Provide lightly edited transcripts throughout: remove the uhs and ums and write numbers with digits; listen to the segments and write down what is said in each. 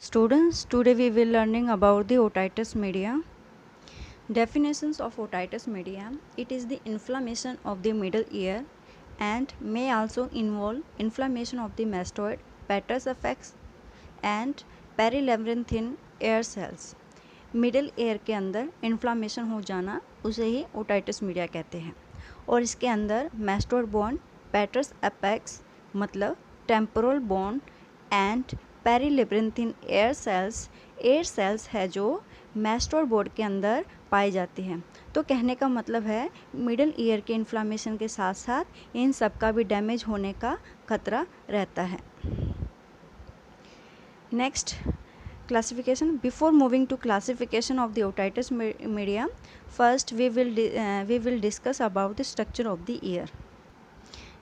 Students, today we will learning about the otitis media. Definitions of otitis media. It is the inflammation of the middle ear and may also involve inflammation of the mastoid, Peters effects and perilabyrinthine ear cells. Middle air के अंदर inflammation हो जाना उसे ही otitis media कहते हैं और इसके अंदर मैस्टोइड बोन, पेटर्स एपेक्स मतलब temporal bone and perilabyrinthine air cells है जो मैस्टोइड बोर्ड के अंदर पाई जाती हैं। तो कहने का मतलब है मिडिल ईयर के इन्फ्लामेशन के साथ साथ इन सब का भी डैमेज होने का खतरा रहता है। Next, classification. Before moving to classification of the otitis media, first we will discuss about the structure of the ear.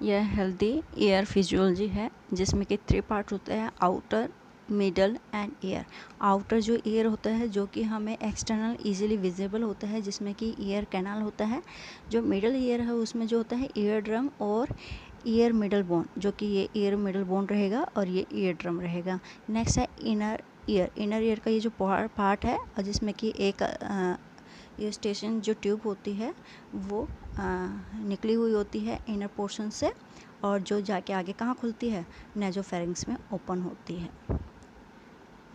यह हेल्दी ईयर फिजियोलॉजी है जिसमें कि 3 पार्ट होते हैं, outer, middle and year. Outer जो ईयर होता है जो कि हमें एक्सटर्नल इजीली विजिबल होता है जिसमें कि ईयर कैनाल होता है। जो मिडल ईयर है उसमें जो होता है ईयर ड्रम और ईयर मिडल बोन, जो कि ये ईयर मिडल बोन रहेगा और ये ईयर ड्रम रहेगा। नेक्स्ट है इनर ईयर का ये जो पार्ट है और जिसमें कि एक ये स्टेशन जो ट्यूब होती है वो निकली हुई होती है इनर पोर्शन से और जो जाके आगे कहाँ खुलती है, नेजोफेरिंक्स में ओपन होती है।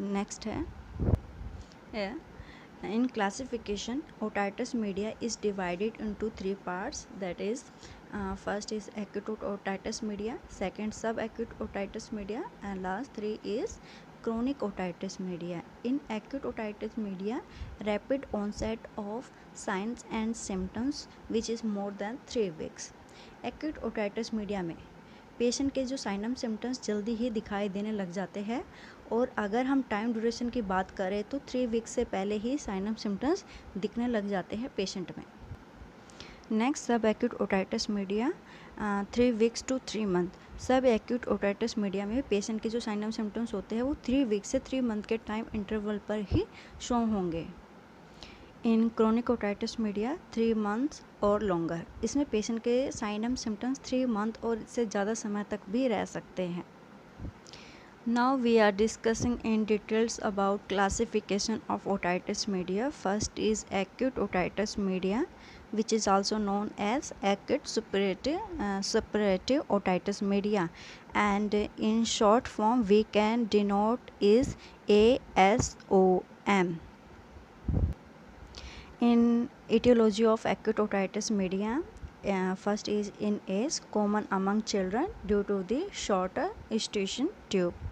नेक्स्ट है in classification, otitis media is divided into 3 parts, that is first is acute otitis media, second subacute otitis media and last 3 is chronic otitis media. In acute otitis media, rapid onset of signs and symptoms which is more than 3 weeks. acute otitis media में patient के जो साइनम symptoms जल्दी ही दिखाई देने लग जाते हैं और अगर हम टाइम ड्यूरेशन की बात करें तो 3 वीक्स से पहले ही साइनम सिम्टम्स दिखने लग जाते हैं पेशेंट में। Next, sub acute otitis media 3 weeks to 3 month. Sub acute otitis media में पेशेंट के जो साइनम सिम्टम्स होते हैं वो 3 वीक्स से 3 मंथ के टाइम इंटरवल पर ही शो होंगे। In chronic otitis media 3 months और लॉन्गर। इसमें पेशेंट के साइनम सिम्टम्स 3 मंथ और इससे ज़्यादा समय तक भी रह सकते हैं। Now we are discussing in details about classification of otitis media. First is acute otitis media, which is also known as acute suppurative otitis media, and in short form we can denote is ASOM. In etiology of acute otitis media, first is in age, common among children due to the shorter eustachian tube.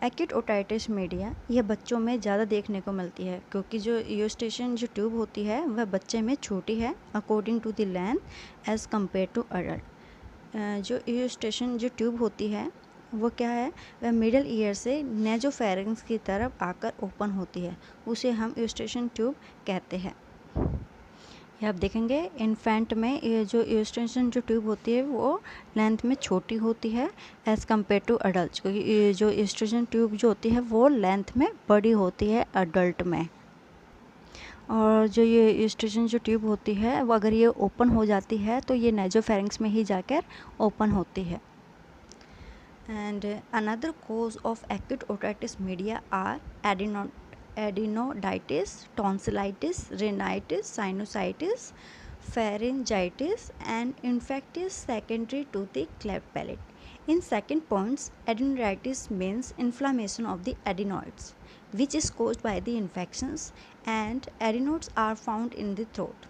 Acute otitis media यह बच्चों में ज़्यादा देखने को मिलती है क्योंकि जो यूस्टेशन जो ट्यूब होती है वह बच्चे में छोटी है according to the length as compare to adult. जो यूस्टेशन जो ट्यूब होती है वो क्या है, वह मिडल ईयर से नेजोफेरिंक्स की तरफ आकर ओपन होती है, उसे हम यूस्टेशन ट्यूब कहते हैं। ये आप देखेंगे इन्फेंट में ये जो यूस्टेशन जो ट्यूब होती है वो लेंथ में छोटी होती है एज़ कम्पेयर टू अडल्ट, क्योंकि ये जो यूस्टेशन ट्यूब जो होती है वो लेंथ में बड़ी होती है अडल्ट में। और जो ये यूस्टेशन जो ट्यूब होती है वो अगर ये ओपन हो जाती है तो ये नेजोफेरिंक्स में ही जाकर ओपन होती है। And another cause of acute otitis media are adenoiditis, tonsillitis, rhinitis, sinusitis, pharyngitis and infectious secondary to the cleft palate. In second points, adenoiditis means inflammation of the adenoids which is caused by the infections, and adenoids are found in the throat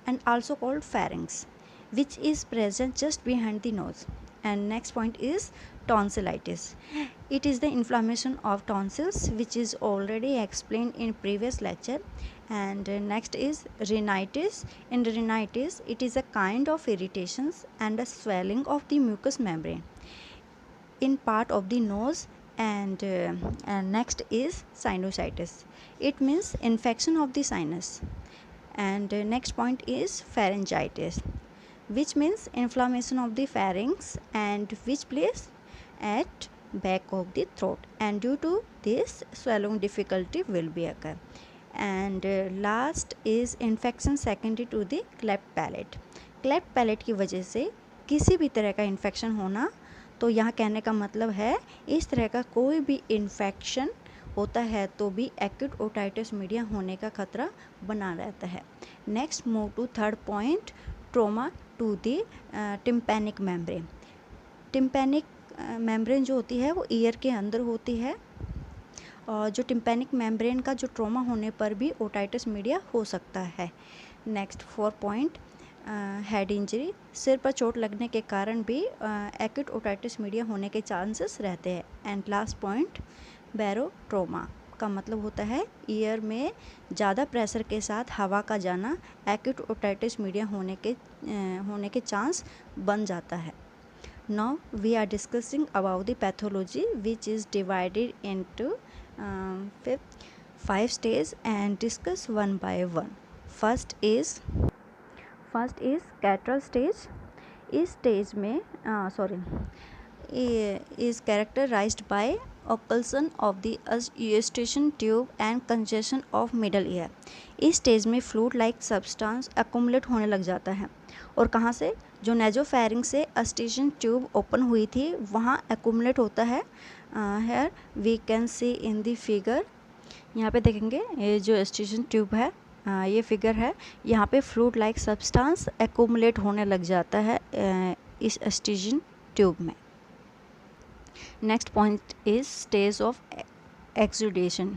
and also called pharynx, which is present just behind the nose. And next point is tonsillitis. It is the inflammation of tonsils which is already explained in previous lecture. And next is rhinitis. In rhinitis, it is a kind of irritations and a swelling of the mucous membrane in part of the nose. And next is sinusitis. It means infection of the sinus. And next point is pharyngitis, which means inflammation of the pharynx and which place at back of the throat, and due to this swallowing difficulty will be occur. And last is infection secondary to the cleft palate. cleft palate की वजह से किसी भी तरह का infection होना, तो यहाँ कहने का मतलब है इस तरह का कोई भी इन्फेक्शन होता है तो भी एक्यूट ओटाइटिस मीडिया होने का खतरा बना रहता है। Next move to third point, trauma to the tympanic membrane. Tympanic membrane जो होती है वो ईयर के अंदर होती है, और जो टिम्पैनिक मेम्ब्रेन का जो ट्रॉमा होने पर भी ओटाइटिस मीडिया हो सकता है। नेक्स्ट 4 पॉइंट, हेड इंजरी, सिर पर चोट लगने के कारण भी एक्यूट ओटाइटिस मीडिया होने के चांसेस रहते हैं। एंड लास्ट पॉइंट, बैरोट्रोमा का मतलब होता है ईयर में ज़्यादा प्रेशर के साथ हवा का जाना एक्यूट ओटाइटिस मीडिया होने के चांस बन जाता है। Now we are discussing about the pathology, which is divided into 5 stages and discuss one by one. First is Catral stage. इस स्टेज में is characterized by occlusion of the eustachian tube and congestion of middle ear. इस stage में fluid like substance accumulate होने लग जाता है, और कहाँ से, जो नेजोफेरिंग से eustachian ट्यूब ओपन हुई थी वहाँ एक्युमुलेट होता है। Here we can see in the figure, यहाँ पे देखेंगे ये जो eustachian ट्यूब है, ये फिगर है, यहाँ पे फ्लूइड लाइक सब्सटेंस एक्युमुलेट होने लग जाता है इस eustachian ट्यूब में। Next point is stage of exudation.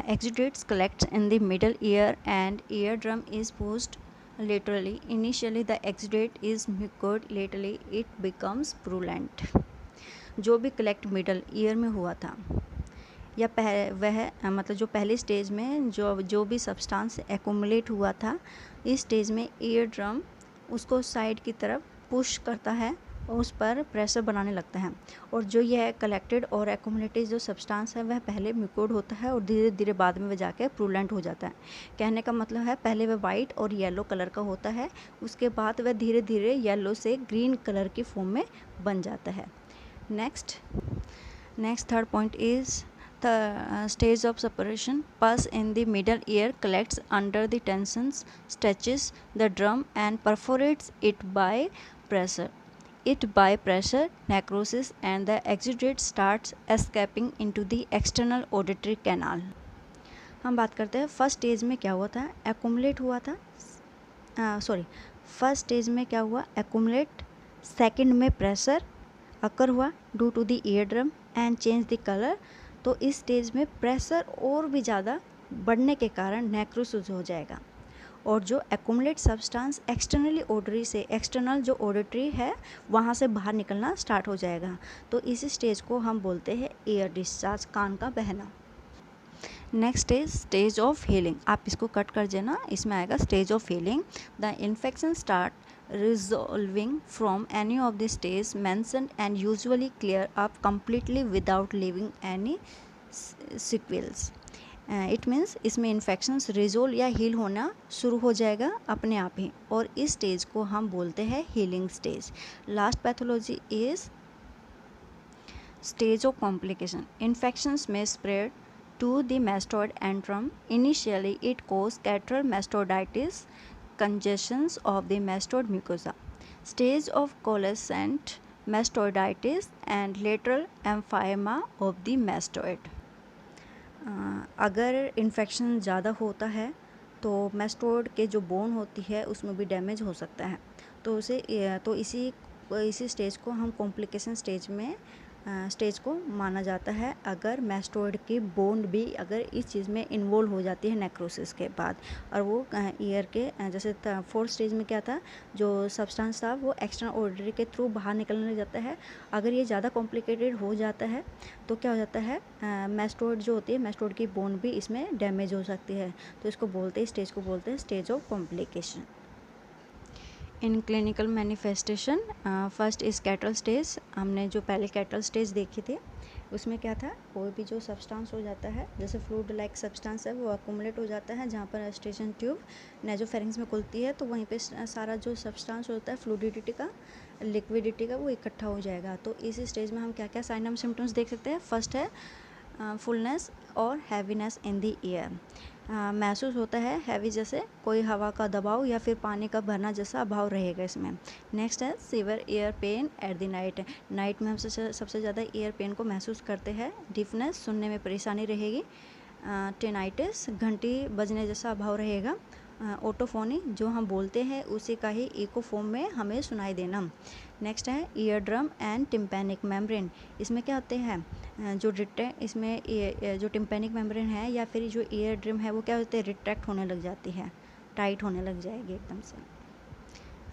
Exudates collect in the middle ear and eardrum is pushed laterally. Initially the exudate is mucoid, laterally it becomes purulent. जो भी collect middle ear में हुआ था या वह मतलब जो पहली स्टेज में जो भी सब्सटेंस एक्युमुलेट हुआ था, इस स्टेज में ईयर ड्रम उसको साइड की तरफ पुश करता है और उस पर प्रेशर बनाने लगता है, और जो यह कलेक्टेड और एक्युमुलेटेड जो सब्सटेंस है वह पहले म्यूकोड होता है और धीरे धीरे बाद में वह जाकर प्रूलेंट हो जाता है। कहने का मतलब है पहले वह वाइट और येलो कलर का होता है, उसके बाद वह धीरे धीरे येलो से ग्रीन कलर की फॉर्म में बन जाता है। Next third point is the stage of separation. Pus in the middle ear collects under the tensions, stretches the drum and perforates it by pressure. Necrosis, and the exudate starts escaping into the external auditory canal. हम बात करते हैं first stage में क्या हुआ था, accumulate हुआ था, फर्स्ट स्टेज में क्या हुआ, एक्युमुलेट, सेकंड में प्रेशर अकर हुआ due to the eardrum and change the colour. तो इस स्टेज में प्रेशर और भी ज़्यादा बढ़ने के कारण नेक्रोसिस हो जाएगा, और जो एक्युमुलेट सब्सटेंस एक्सटर्नली ऑडरी से, एक्सटर्नल जो ऑडिटरी है वहाँ से बाहर निकलना स्टार्ट हो जाएगा। तो इस स्टेज को हम बोलते हैं एयर डिस्चार्ज, कान का बहना। Next is stage of healing, आप इसको कट कर देना, इसमें आएगा stage of healing. The infection start resolving from any of the stages mentioned and usually clear up completely without leaving any sequels. It means इसमें infections resolve या heal होना शुरू हो जाएगा अपने आप ही, और इस स्टेज को हम बोलते हैं healing stage. Last pathology is stage of complication. Infections में spread to the mastoid antrum. Initially it causes catral mastoiditis, congestions of the mastoid mucosa, stage of coalescent mastoiditis and lateral emphysema of the mastoid. अगर infection ज़्यादा होता है तो mastoid के जो bone होती है उसमें भी डैमेज हो सकता है, तो इसी स्टेज को हम कॉम्प्लिकेशन स्टेज को माना जाता है अगर मेस्टोइड की बोन भी अगर इस चीज़ में इन्वॉल्व हो जाती है नेक्रोसिस के बाद, और वो ईयर के जैसे फोर्थ स्टेज में क्या था, जो सब्सटेंस था वो एक्सटर्नल ऑर्डरी के थ्रू बाहर निकलने लग जाता है। अगर ये ज़्यादा कॉम्प्लिकेटेड हो जाता है तो क्या हो जाता है, मेस्टोइड जो होती है, मेस्टोइड की बोन भी इसमें डैमेज हो सकती है, तो इसको बोलते हैं, स्टेज को बोलते हैं stage of complication. In clinical manifestation first is cattle stage. हमने जो पहले कैटल स्टेज देखी थी उसमें क्या था, कोई भी जो सब्सटेंस हो जाता है जैसे फ्लूइड लाइक सब्सटेंस है वो अक्यूमुलेट हो जाता है, जहाँ पर eustachian ट्यूब नेजोफेरिंग्स में खुलती है तो वहीं पे सारा जो सब्सटेंस होता है फ्लूइडिटी का, लिक्विडिटी का, वो इकट्ठा हो जाएगा। तो इस स्टेज में हम क्या क्या साइन एंड सिम्टम्स देख सकते हैं। फर्स्ट है फुलनेस और हैवीनेस इन द ईयर, महसूस होता है हैवी जैसे कोई हवा का दबाव या फिर पानी का भरना जैसा अभाव रहेगा इसमें। नेक्स्ट है severe year pen at the night, night में हम सबसे ज़्यादा ईयर पेन को महसूस करते हैं। डिफनेस, सुनने में परेशानी रहेगी। टेनाइटिस, घंटी बजने जैसा अभाव रहेगा। ओटोफोनी, जो हम बोलते हैं उसी का ही इको फॉर्म में हमें सुनाई देना। नेक्स्ट है ear drum and tympanic membrane, इसमें क्या होते हैं इसमें जो टिम्पैनिक मेम्ब्रेन है या फिर जो ईयर ड्रम है वो क्या होते हैं, रिट्रैक्ट होने लग जाती है, टाइट होने लग जाएगी एकदम से।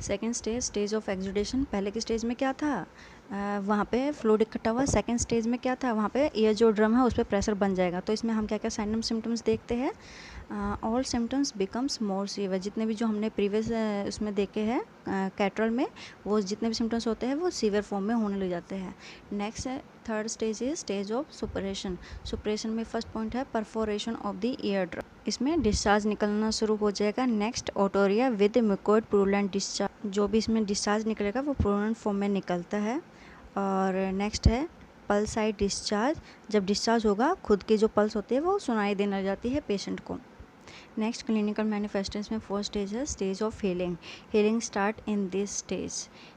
Second stage, stage of exudation, पहले की स्टेज में क्या था, वहाँ पे फ्लूइड इकट्ठा हुआ। सेकेंड स्टेज में क्या था, वहाँ पे ईयर जो ड्रम है उस पर प्रेशर बन जाएगा। तो इसमें हम क्या क्या साइन एंड सिम्टम्स देखते हैं। All symptoms becomes more severe, जितने भी जो हमने प्रीवियस उसमें देखे हैं कैटरल में, वो जितने भी सिम्टम्स होते हैं वो सीवियर फॉर्म में होने लग जाते हैं। नेक्स्ट है third stage is stage of suppuration. Suppuration में फर्स्ट पॉइंट है perforation of the eardrum, इसमें डिस्चार्ज निकलना शुरू हो जाएगा। Next otorrhoea with mucoid purulent discharge, जो भी इसमें डिस्चार्ज निकलेगा वो प्रूलेंट फॉर्म में निकलता है। और नेक्स्ट है पल्साइड डिस्चार्ज, जब डिस्चार्ज होगा खुद की जो पल्स होती है वो सुनाई देने लग जाती है पेशेंट को। नेक्स्ट क्लिनिकल मैनिफेस्टेशन में फोर्थ स्टेज है stage of healing. Healing start in this stage,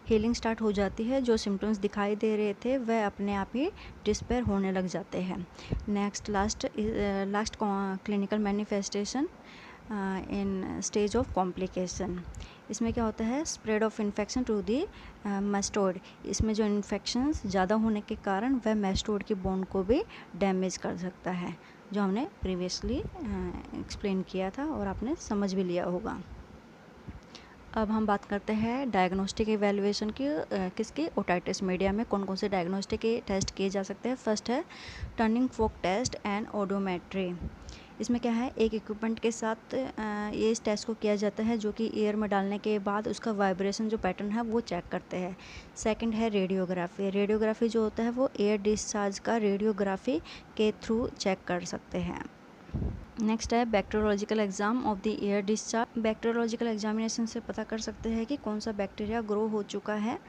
healing start हो जाती है, जो सिम्टम्स दिखाई दे रहे थे वह अपने आप ही डिस्पेयर होने लग जाते हैं। Next last clinical manifestation in stage of complication, इसमें क्या होता है spread of infection to the mastoid, इसमें जो इन्फेक्शंस ज़्यादा होने के कारण वह मैस्टोइड की बोन को भी डैमेज कर सकता है, जो हमने प्रीवियसली एक्सप्लेन किया था और आपने समझ भी लिया होगा। अब हम बात करते हैं डायग्नोस्टिक इवैल्यूएशन की, किसकी, ओटाइटिस मीडिया में कौन कौन से डायग्नोस्टिक के टेस्ट किए जा सकते हैं। फर्स्ट है टर्निंग फोक टेस्ट एंड ओडोमेट्री, इसमें क्या है एक इक्विपमेंट के साथ ये इस टेस्ट को किया जाता है जो कि ईयर में डालने के बाद उसका वाइब्रेशन जो पैटर्न है वो चेक करते हैं। सेकंड है रेडियोग्राफी, रेडियोग्राफी जो होता है वो एयर डिस्चार्ज का रेडियोग्राफी के थ्रू चेक कर सकते हैं। नेक्स्ट है bacteriological exam of the air discharge, bacteriological examination से पता कर सकते हैं कि कौन सा बैक्टीरिया ग्रो हो चुका है।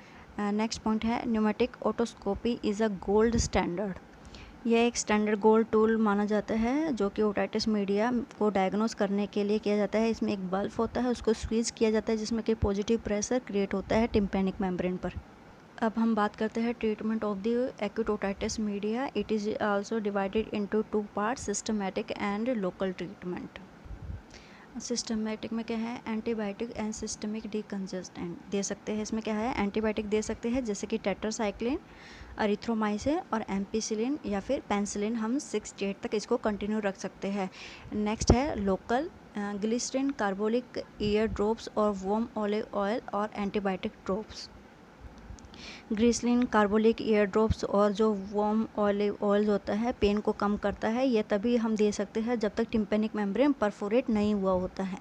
नेक्स्ट पॉइंट है pneumatic otoscopy is a gold standard, यह एक स्टैंडर्ड गोल्ड टूल माना जाता है जो कि ओटाइटिस मीडिया को डायग्नोस करने के लिए किया जाता है। इसमें एक बल्ब होता है, उसको स्क्वीज किया जाता है जिसमें कि पॉजिटिव प्रेशर क्रिएट होता है टिम्पैनिक मेम्ब्रेन पर। अब हम बात करते हैं treatment of the acute otitis media. It is also divided into 2 parts, systematic and local treatment. Systematic में क्या है एंटीबायोटिक एंड सिस्टमिक डिकंजेस्टेंट दे सकते हैं। इसमें क्या है एंटीबायोटिक दे सकते हैं जैसे कि टेट्रासाइक्लिन, अरिथ्रोमाइसिन और एम्पिसिलिन या फिर पेंसिलिन, हम 6 to 8 तक इसको कंटिन्यू रख सकते हैं। नेक्स्ट है local, glycerine, carbolic ear drops और वार्म ऑलिव ऑयल और antibiotic drops. Glycerine, carbolic ear drops और जो वार्म ऑलिव ऑयल होता है पेन को कम करता है, ये तभी हम दे सकते हैं जब तक टिम्पैनिक मेम्ब्रेन परफोरेट नहीं हुआ होता है।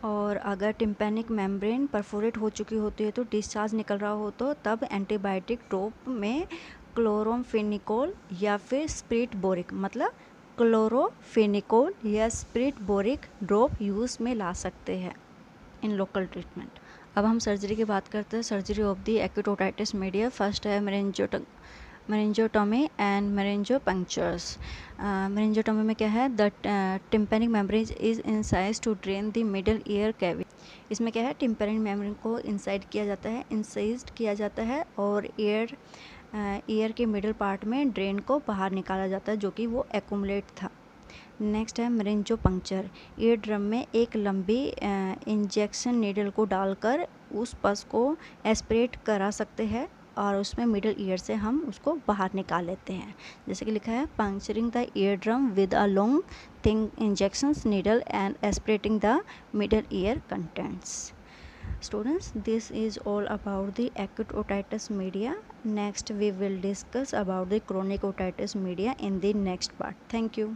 और अगर टिम्पैनिक मेम्ब्रेन परफोरेट हो चुकी होती है तो डिस्चार्ज निकल रहा हो तो तब एंटीबायोटिक ड्रॉप में क्लोरोफेनिकोल या फिर स्प्रिट बोरिक, मतलब क्लोरोफेनिकोल या स्प्रिट बोरिक ड्रॉप यूज़ में ला सकते हैं इन लोकल ट्रीटमेंट। अब हम सर्जरी की बात करते हैं, surgery of the acute otitis media. First है मेनिंजोटोमी एंड मेनिंजोपंक्चर्स। मेनिंजोटोमी में क्या है the tympanic membrane is incise to drain the middle ear cavity, इसमें क्या है टिम्पैनिक मेम्ब्रेन को इंसाइड किया जाता है, इंसाइज्ड किया जाता है और ईयर के मिडल पार्ट में ड्रेन को बाहर निकाला जाता है जो कि वो एक्यूमुलेट था। नेक्स्ट है मेरिंजो पंक्चर, ईयर ड्रम में एक लंबी इंजेक्शन नीडल को डालकर उस पस को एस्पिरेट करा सकते हैं और उसमें मिडल ईयर से हम उसको बाहर निकाल लेते हैं। जैसे कि लिखा है puncturing the eardrum with a long thin injection needle and aspirating the middle ear contents. Students, this is all about the acute otitis media. Next we will discuss about the chronic otitis media in the next part. Thank you.